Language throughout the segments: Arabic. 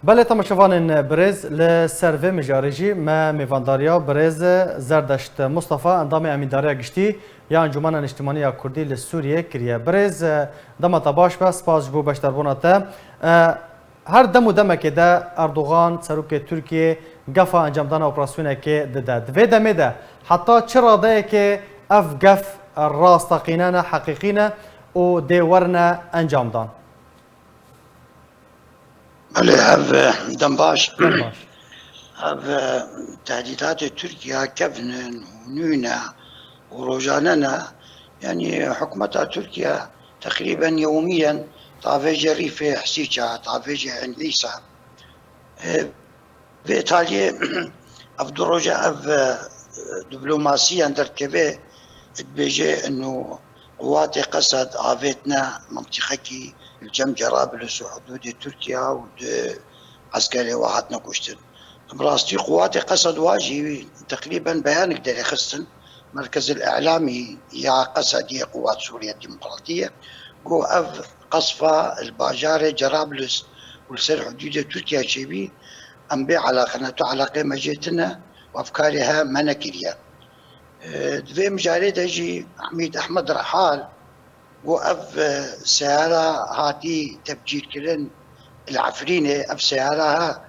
بله تماشاوان برز لسروی مجارجی ما میوانداریا برز زردشت مصطفى اندام امینداریا گشتی یا انجمن اجتماعی کردی لسوریه کریه برز دم تباش بس پاس بو بشتربوناته هر دم و دم که ده اردوغان سروک ترکیه گفا انجام دادن اپراسیونه که ده دوی دمه ده حتی چرا ده که اف گف راستقینانه حقیقینه و دیورنه انجام دان بله هذا دنباش دم باش هذا تهديدات تركيا كفن ونونا وروجاننا يعني حكومتها تركيا تقريبا يوميا طافجة ريفة حسيكا طافجة عنيسة في إيطاليا أف دروجة أف دبلوماسيا دركبه تبيجي إنه قوات قسد عافتنا منطقة الجم جرابلس وحدود تركيا ود عسكري واحدنا كشتن براستي قوات قسد واجي تقريبا بيان قدر يخصن مركز الإعلامي يا قسد يا قوات سوريا الديمقراطية جو أف قصفة الباجارة جرابلس والسر حدود تركيا شيبي أم بي على قناته على قيمة جيتنا وأفكارها منكرية دوی مجاری دجی حمید احمد رحال وأف سيارة هاتي تبجيل كلن العفرينة أف سيارة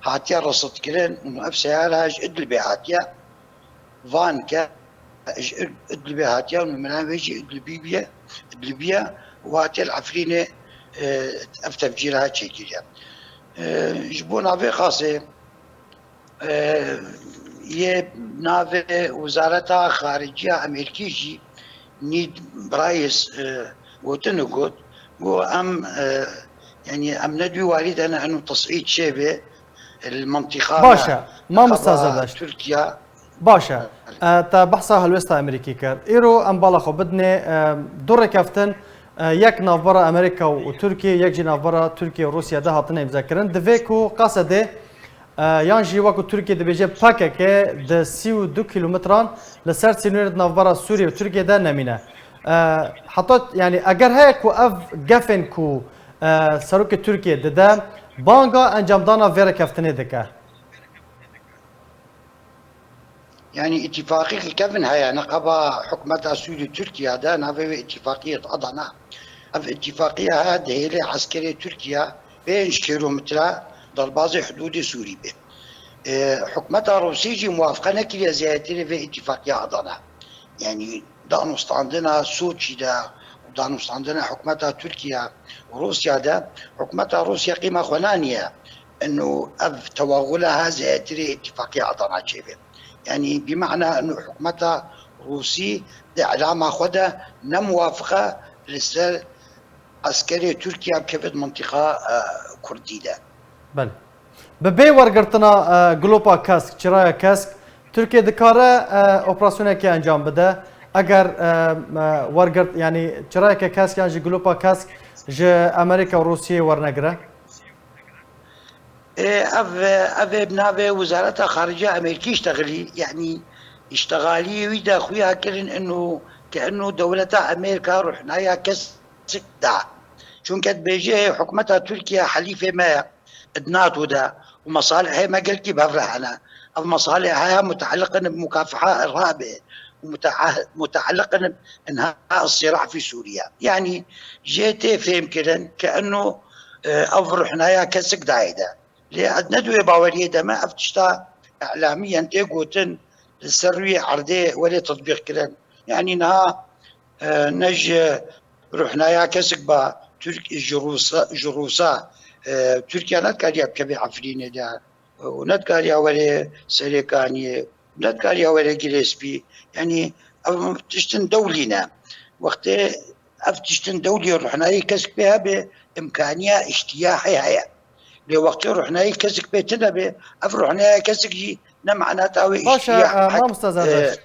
هاتي رصد كلن إنه أف سيارة إدلبي هاتيا فان كا إدلبي هاتيا ومن بيجي إدلبيا وهاتي العفرينة أف تفجيرها شكلها جبونا في خاصة یه ناو وزارت خارجیه امریکیشی نید برایس گوتن گوت گو ام يعني ام ندوي والدنا انه تصعيد شبه المنطقه باشا ما مستزدشت تركيا باشا تا بحثا هلوستا امریکی کرد ایرو ام بالا خو بدنه دور کفتن یک نافبرا امریکا و ترکیه یک جی نافبرا ترکیه و روسیا ده هاتنه امضا کردن دوی کو قصده یان جی وکو ترکیه دبیجه پاکه که ده 32 کیلومتران لسر سینور نافبرا سوریه و ترکیه ده نمینه حتی یعنی اگر هی کو اف گفن کو سروک ترکیه ده بانگا انجام دانا ویره کفتنه دکه يعني اتفاقية كيفن هي نقبة حكومتها سوريا تركيا ده نافي اتفاقية أضنا في اتفاقية هذه هي عسكرية تركيا بين كيلومتر ضربازي حدود سوريا به حكومتها روسيجي موافقة نكلي زيادة في اتفاقية أضنا يعني دانو عندنا سوتشي ده ودانو عندنا حكومتها تركيا وروسيا ده حكومتها روسيا قيمة خنانية انه اف توغلها زيادة اتفاقية أضنا شيء يعني بمعنى انه حكومتها روسي دي علامة خدا نموافقة لسر عسكري تركيا بكفت منطقة كردية. بله ببي ورگرتنا گلوبا کاسک چرای کاسک ترکیه دکاره اپراسیونه که انجام بده اگر ورگرت یعنی چرای که کاسک یعنی گلوبا کاسک ج امریکا و روسیه ورنگره اف بنابه وزارة خارجية امريكي اشتغلي يعني اشتغالي ويدا خويا كرن انه كانه دولتها امريكا رحنا يا كسك دا شون كانت بيجي حكومتها تركيا حليفه ما الناتو ده ومصالحها ما قلت بفرحنا مصالحها متعلقه بمكافحه الارهاب ومتعلقه بانهاء الصراع في سوريا يعني جيتي فهم كده كانه افرحنا يا كسك دايده ندوي باوريه ده ما افتشتا اعلاميا تيقوتن السروية عرضي ولا تطبيق كده يعني نها نج رحنا يا كسك با ترك جروسا تركيا نتكاليا بكبي عفرين ده ونتكاليا ولا سريكاني ونتكاليا ولا جلسبي يعني تشتن دولينا وقت افتشتن دولي رحنا يا كسك بها بامكانيه اجتياحي هيا لوقت رحنا كسك بيتنا به افرحنا كسك جي معناتها باشا ما مستزادش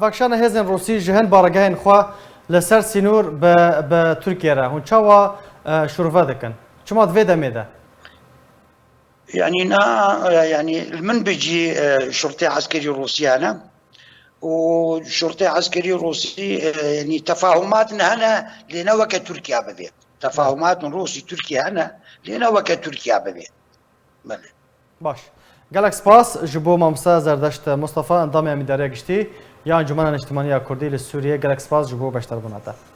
فاکشانا هزن روسی جهن بارگاهن خوا لسر سینور به ترکیه را هون چاوا شروفا دکن چما دوی دمه ده يعني يعني من بيجي شرطي عسكري روسي انا وشرطي عسكري روسي يعني تفاهمات هنا لنا وكتركيا ببيت تفاهمات روسي تركيا هنا لنا وكتركيا ببيت بله باش گلک سپاس جبو مامسا زردشت مصطفى اندام امیداری گشتی یا انجمن اجتماعی کردی لسوریه گلک سپاس جبو بشتر بناته